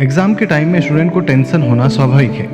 Exam के time में student को टेंशन होना स्वाभाविक है,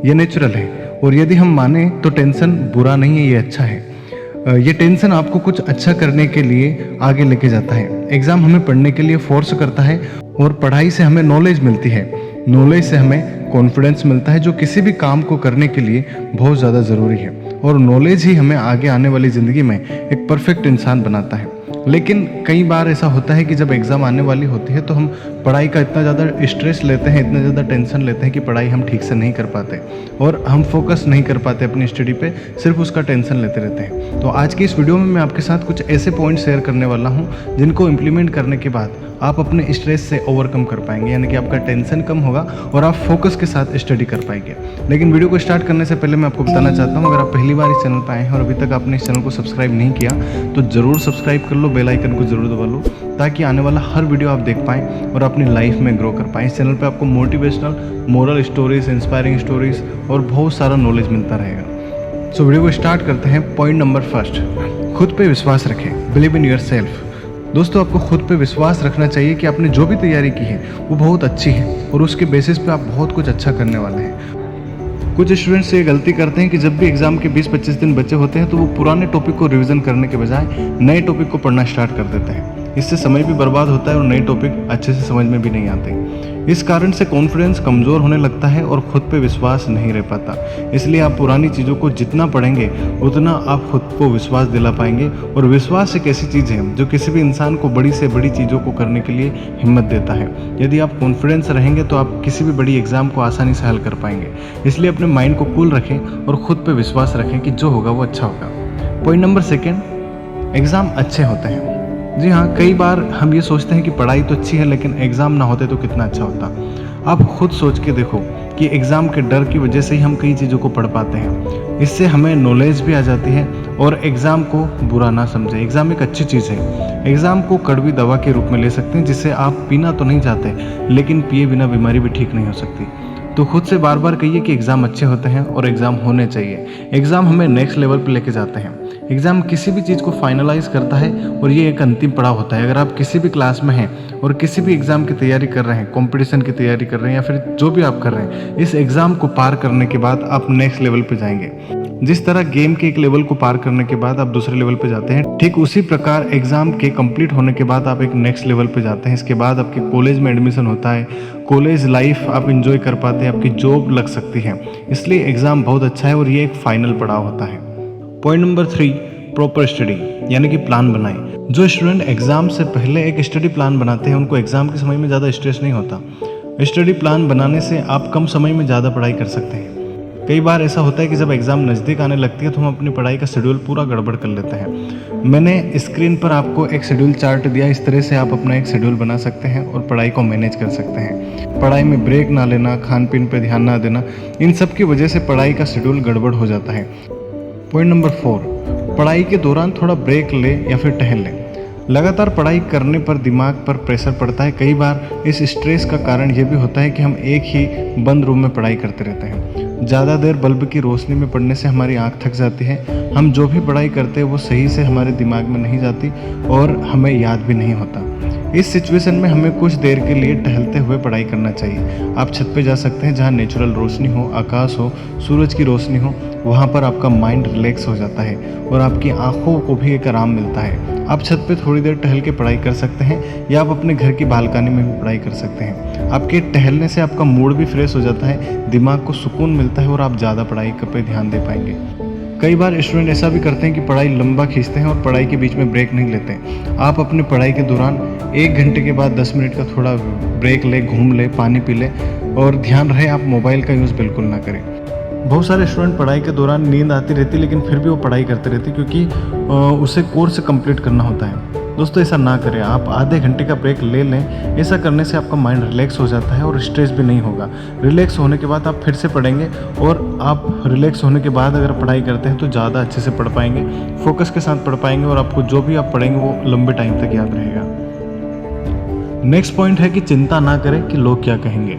ये नेचुरल है। और यदि हम माने तो टेंशन बुरा नहीं है, ये अच्छा है। ये टेंशन आपको कुछ अच्छा करने के लिए आगे लेके जाता है। एग्ज़ाम हमें पढ़ने के लिए फोर्स करता है और पढ़ाई से हमें नॉलेज मिलती है। नॉलेज से हमें कॉन्फिडेंस मिलता है, जो किसी भी काम को करने के लिए बहुत ज़्यादा ज़रूरी है। और नॉलेज ही हमें आगे आने वाली ज़िंदगी में एक परफेक्ट इंसान बनाता है। लेकिन कई बार ऐसा होता है कि जब एग्ज़ाम आने वाली होती है तो हम पढ़ाई का इतना ज़्यादा स्ट्रेस लेते हैं, इतना ज़्यादा टेंशन लेते हैं कि पढ़ाई हम ठीक से नहीं कर पाते और हम फोकस नहीं कर पाते अपनी स्टडी पे, सिर्फ उसका टेंशन लेते रहते हैं। तो आज की इस वीडियो में मैं आपके साथ कुछ ऐसे पॉइंट शेयर करने वाला हूँ जिनको इम्प्लीमेंट करने के बाद आप अपने स्ट्रेस से ओवरकम कर पाएंगे, यानी कि आपका टेंशन कम होगा और आप फोकस के साथ स्टडी कर पाएंगे। लेकिन वीडियो को स्टार्ट करने से पहले मैं आपको बताना चाहता हूँ, अगर आप पहली बार इस चैनल पर आए हैं और अभी तक आपने इस चैनल को सब्सक्राइब नहीं किया तो ज़रूर सब्सक्राइब कर लो, बेल आइकन को ज़रूर दबा लो, ताकि आने वाला हर वीडियो आप देख पाएँ और अपनी लाइफ में ग्रो कर पाएँ। इस चैनल पे आपको motivational, moral stories, inspiring stories और बहुत सारा नॉलेज मिलता रहेगा। सो वीडियो को स्टार्ट करते हैं। पॉइंट नंबर फर्स्ट, खुद पे विश्वास रखें। Believe in your self. दोस्तों, आपको खुद पे विश्वास रखना चाहिए कि आपने जो भी तैयारी की है वो बहुत अच्छी है और उसके बेसिस पे आप बहुत कुछ अच्छा करने वाले हैं। कुछ स्टूडेंट्स ये गलती करते हैं कि जब भी एग्जाम के 20-25 दिन बचे होते हैं तो वो पुराने टॉपिक को रिवीजन करने के बजाय नए टॉपिक को पढ़ना स्टार्ट कर देते हैं। इससे समय भी बर्बाद होता है और नए टॉपिक अच्छे से समझ में भी नहीं आते। इस कारण से कॉन्फिडेंस कमज़ोर होने लगता है और खुद पे विश्वास नहीं रह पाता। इसलिए आप पुरानी चीज़ों को जितना पढ़ेंगे उतना आप खुद को विश्वास दिला पाएंगे। और विश्वास एक ऐसी चीज़ है जो किसी भी इंसान को बड़ी से बड़ी चीज़ों को करने के लिए हिम्मत देता है। यदि आप कॉन्फिडेंस रहेंगे तो आप किसी भी बड़ी एग्ज़ाम को आसानी से हल कर पाएंगे। इसलिए अपने माइंड को कूल रखें और खुद पे विश्वास रखें कि जो होगा वो अच्छा होगा। पॉइंट नंबर सेकेंड, एग्ज़ाम अच्छे होते हैं। जी हाँ, कई बार हम ये सोचते हैं कि पढ़ाई तो अच्छी है लेकिन एग्ज़ाम ना होते तो कितना अच्छा होता। आप खुद सोच के देखो कि एग्ज़ाम के डर की वजह से ही हम कई चीज़ों को पढ़ पाते हैं। इससे हमें नॉलेज भी आ जाती है। और एग्ज़ाम को बुरा ना समझें, एग्ज़ाम एक अच्छी चीज़ है। एग्ज़ाम को कड़वी दवा के रूप में ले सकते हैं, जिसे आप पीना तो नहीं चाहते लेकिन पिए बिना बीमारी भी ठीक नहीं हो सकती। तो खुद से बार बार कहिए कि एग्ज़ाम अच्छे होते हैं और एग्ज़ाम होने चाहिए। एग्ज़ाम हमें नेक्स्ट लेवल पे लेके जाते हैं। एग्ज़ाम किसी भी चीज़ को फाइनलाइज करता है और ये एक अंतिम पड़ाव होता है। अगर आप किसी भी क्लास में हैं और किसी भी एग्ज़ाम की तैयारी कर रहे हैं, कंपटीशन की तैयारी कर रहे हैं या फिर जो भी आप कर रहे हैं, इस एग्ज़ाम को पार करने के बाद आप नेक्स्ट लेवल पे जाएंगे। जिस तरह गेम के एक लेवल को पार करने के बाद आप दूसरे लेवल पे जाते हैं, ठीक उसी प्रकार एग्ज़ाम के कंप्लीट होने के बाद आप एक नेक्स्ट लेवल पे जाते हैं। इसके बाद आपके कॉलेज में एडमिशन होता है, कॉलेज लाइफ आप इंजॉय कर पाते हैं, आपकी जॉब लग सकती है। इसलिए एग्ज़ाम बहुत अच्छा है और ये एक फाइनल पड़ाव होता है। पॉइंट नंबर 3, प्रॉपर स्टडी, यानी कि प्लान बनाएं। जो स्टूडेंट एग्ज़ाम से पहले एक स्टडी प्लान बनाते हैं उनको एग्ज़ाम के समय में ज़्यादा स्ट्रेस नहीं होता। स्टडी प्लान बनाने से आप कम समय में ज़्यादा पढ़ाई कर सकते हैं। कई बार ऐसा होता है कि जब एग्ज़ाम नज़दीक आने लगती है तो हम अपनी पढ़ाई का शेड्यूल पूरा गड़बड़ कर लेते हैं। मैंने स्क्रीन पर आपको एक शेड्यूल चार्ट दिया, इस तरह से आप अपना एक शेड्यूल बना सकते हैं और पढ़ाई को मैनेज कर सकते हैं। पढ़ाई में ब्रेक ना लेना, खान पीन पर ध्यान ना देना, इन सब की वजह से पढ़ाई का शेड्यूल गड़बड़ हो जाता है। पॉइंट नंबर 4, पढ़ाई के दौरान थोड़ा ब्रेक ले या फिर टहल लें। लगातार पढ़ाई करने पर दिमाग पर प्रेशर पड़ता है। कई बार इस स्ट्रेस का कारण ये भी होता है कि हम एक ही बंद रूम में पढ़ाई करते रहते हैं। ज़्यादा देर बल्ब की रोशनी में पढ़ने से हमारी आँख थक जाती है। हम जो भी पढ़ाई करते हैं वो सही से हमारे दिमाग में नहीं जाती और हमें याद भी नहीं होता। इस सिचुएशन में हमें कुछ देर के लिए टहलते हुए पढ़ाई करना चाहिए। आप छत पे जा सकते हैं जहाँ नेचुरल रोशनी हो, आकाश हो, सूरज की रोशनी हो। वहाँ पर आपका माइंड रिलैक्स हो जाता है और आपकी आंखों को भी एक आराम मिलता है। आप छत पे थोड़ी देर टहल के पढ़ाई कर सकते हैं या आप अपने घर की बालकनी में भी पढ़ाई कर सकते हैं। आपके टहलने से आपका मूड भी फ्रेश हो जाता है, दिमाग को सुकून मिलता है और आप ज़्यादा पढ़ाई पर ध्यान दे पाएंगे। कई बार स्टूडेंट ऐसा भी करते हैं कि पढ़ाई लंबा खींचते हैं और पढ़ाई के बीच में ब्रेक नहीं लेते। आप अपने पढ़ाई के दौरान 1 घंटे के बाद 10 मिनट का थोड़ा ब्रेक ले, घूम ले, पानी पी ले और ध्यान रहे आप मोबाइल का यूज़ बिल्कुल ना करें। बहुत सारे स्टूडेंट पढ़ाई के दौरान नींद आती रहती लेकिन फिर भी वो पढ़ाई करते रहते क्योंकि उसे कोर्स कंप्लीट करना होता है। दोस्तों, ऐसा ना करें, आप आधे घंटे का ब्रेक ले लें। ऐसा करने से आपका माइंड रिलैक्स हो जाता है और स्ट्रेस भी नहीं होगा। रिलैक्स होने के बाद आप फिर से पढ़ेंगे और आप रिलैक्स होने के बाद अगर पढ़ाई करते हैं तो ज़्यादा अच्छे से पढ़ पाएंगे, फोकस के साथ पढ़ पाएंगे और आपको जो भी आप पढ़ेंगे वो लंबे टाइम तक याद रहेगा। नेक्स्ट पॉइंट है कि चिंता ना करें कि लोग क्या कहेंगे।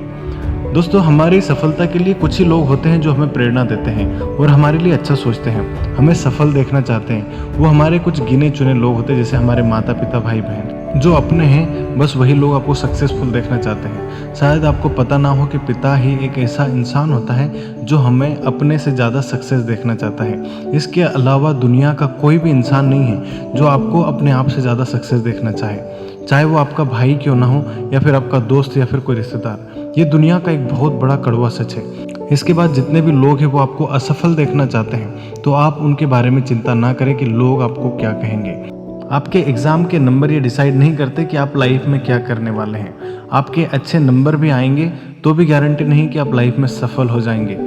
दोस्तों, हमारी सफलता के लिए कुछ ही लोग होते हैं जो हमें प्रेरणा देते हैं और हमारे लिए अच्छा सोचते हैं, हमें सफल देखना चाहते हैं। वो हमारे कुछ गिने चुने लोग होते हैं, जैसे हमारे माता पिता, भाई बहन जो अपने हैं, बस वही लोग आपको सक्सेसफुल देखना चाहते हैं। शायद आपको पता ना हो कि पिता ही एक ऐसा इंसान होता है जो हमें अपने से ज़्यादा सक्सेस देखना चाहता है। इसके अलावा दुनिया का कोई भी इंसान नहीं है जो आपको अपने आप से ज़्यादा सक्सेस देखना चाहे वो आपका भाई क्यों ना हो या फिर आपका दोस्त या फिर कोई रिश्तेदार। ये दुनिया का एक बहुत बड़ा कड़वा सच है। इसके बाद जितने भी लोग हैं वो आपको असफल देखना चाहते हैं, तो आप उनके बारे में चिंता ना करें कि लोग आपको क्या कहेंगे। आपके एग्ज़ाम के नंबर ये डिसाइड नहीं करते कि आप लाइफ में क्या करने वाले हैं। आपके अच्छे नंबर भी आएंगे तो भी गारंटी नहीं कि आप लाइफ में सफल हो जाएंगे।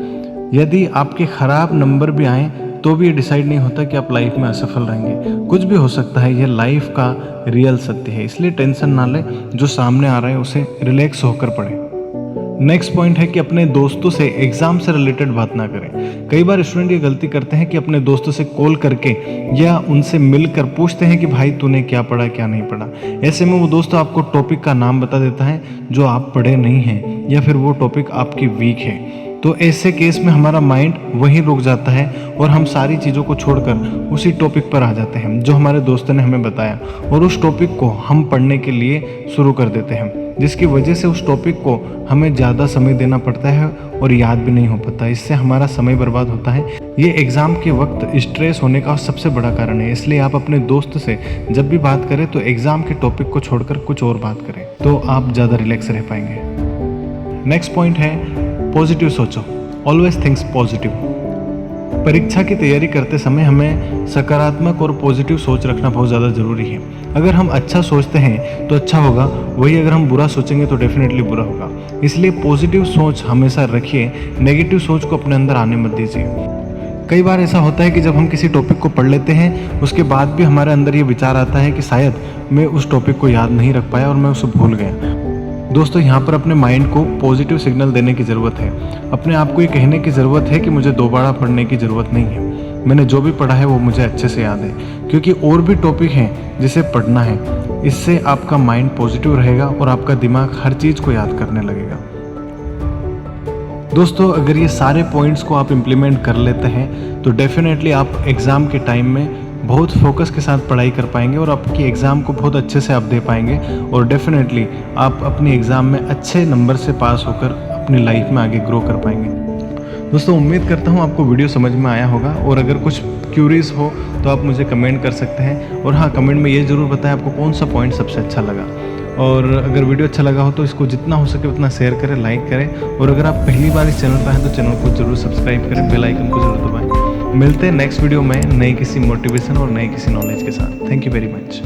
यदि आपके ख़राब नंबर भी आएँ तो भी ये डिसाइड नहीं होता कि आप लाइफ में असफल रहेंगे। कुछ भी हो सकता है, ये लाइफ का रियल सत्य है। इसलिए टेंशन ना लें, जो सामने आ रहा है उसे रिलैक्स होकर पढ़ें। नेक्स्ट पॉइंट है कि अपने दोस्तों से एग्ज़ाम से रिलेटेड बात ना करें। कई बार स्टूडेंट ये गलती करते हैं कि अपने दोस्तों से कॉल करके या उनसे मिलकर पूछते हैं कि भाई तूने क्या पढ़ा क्या नहीं पढ़ा। ऐसे में वो दोस्त आपको टॉपिक का नाम बता देता है जो आप पढ़े नहीं हैं, या फिर वो टॉपिक आपकी वीक है। तो ऐसे केस में हमारा माइंड वहीं रुक जाता है और हम सारी चीज़ों को छोड़कर उसी टॉपिक पर आ जाते हैं जो हमारे दोस्त ने हमें बताया, और उस टॉपिक को हम पढ़ने के लिए शुरू कर देते हैं, जिसकी वजह से उस टॉपिक को हमें ज़्यादा समय देना पड़ता है और याद भी नहीं हो पाता। इससे हमारा समय बर्बाद होता है। ये एग्ज़ाम के वक्त स्ट्रेस होने का सबसे बड़ा कारण है। इसलिए आप अपने दोस्त से जब भी बात करें तो एग्ज़ाम के टॉपिक को छोड़कर कुछ और बात करें, तो आप ज़्यादा रिलैक्स रह पाएंगे। नेक्स्ट पॉइंट है पॉजिटिव सोचो, ऑलवेज थिंक्स पॉजिटिव। परीक्षा की तैयारी करते समय हमें सकारात्मक और पॉजिटिव सोच रखना बहुत ज़्यादा ज़रूरी है। अगर हम अच्छा सोचते हैं तो अच्छा होगा, वही अगर हम बुरा सोचेंगे तो डेफिनेटली बुरा होगा। इसलिए पॉजिटिव सोच हमेशा रखिए, नेगेटिव सोच को अपने अंदर आने मत दीजिए। कई बार ऐसा होता है कि जब हम किसी टॉपिक को पढ़ लेते हैं उसके बाद भी हमारे अंदर ये विचार आता है कि शायद मैं उस टॉपिक को याद नहीं रख पाया और मैं उसे भूल गया। दोस्तों, यहाँ पर अपने माइंड को पॉजिटिव सिग्नल देने की ज़रूरत है। अपने आप को ये कहने की ज़रूरत है कि मुझे दोबारा पढ़ने की ज़रूरत नहीं है, मैंने जो भी पढ़ा है वो मुझे अच्छे से याद है, क्योंकि और भी टॉपिक हैं जिसे पढ़ना है। इससे आपका माइंड पॉजिटिव रहेगा और आपका दिमाग हर चीज़ को याद करने लगेगा। दोस्तों, अगर ये सारे पॉइंट्स को आप इम्प्लीमेंट कर लेते हैं तो डेफिनेटली आप एग्ज़ाम के टाइम में बहुत फोकस के साथ पढ़ाई कर पाएंगे और आपकी एग्ज़ाम को बहुत अच्छे से आप दे पाएंगे, और डेफिनेटली आप अपनी एग्ज़ाम में अच्छे नंबर से पास होकर अपनी लाइफ में आगे ग्रो कर पाएंगे। दोस्तों, उम्मीद करता हूँ आपको वीडियो समझ में आया होगा, और अगर कुछ क्यूरीज हो तो आप मुझे कमेंट कर सकते हैं। और हाँ, कमेंट में ये ज़रूर बताएं आपको कौन सा पॉइंट सबसे अच्छा लगा। और अगर वीडियो अच्छा लगा हो तो इसको जितना हो सके उतना शेयर करें, लाइक करें, और अगर आप पहली बार इस चैनल पर हैं तो चैनल को जरूर सब्सक्राइब करें, बेल आइकन को जरूर दबाएं। मिलते हैं नेक्स्ट वीडियो में नई किसी मोटिवेशन और नई किसी नॉलेज के साथ। Thank you very much.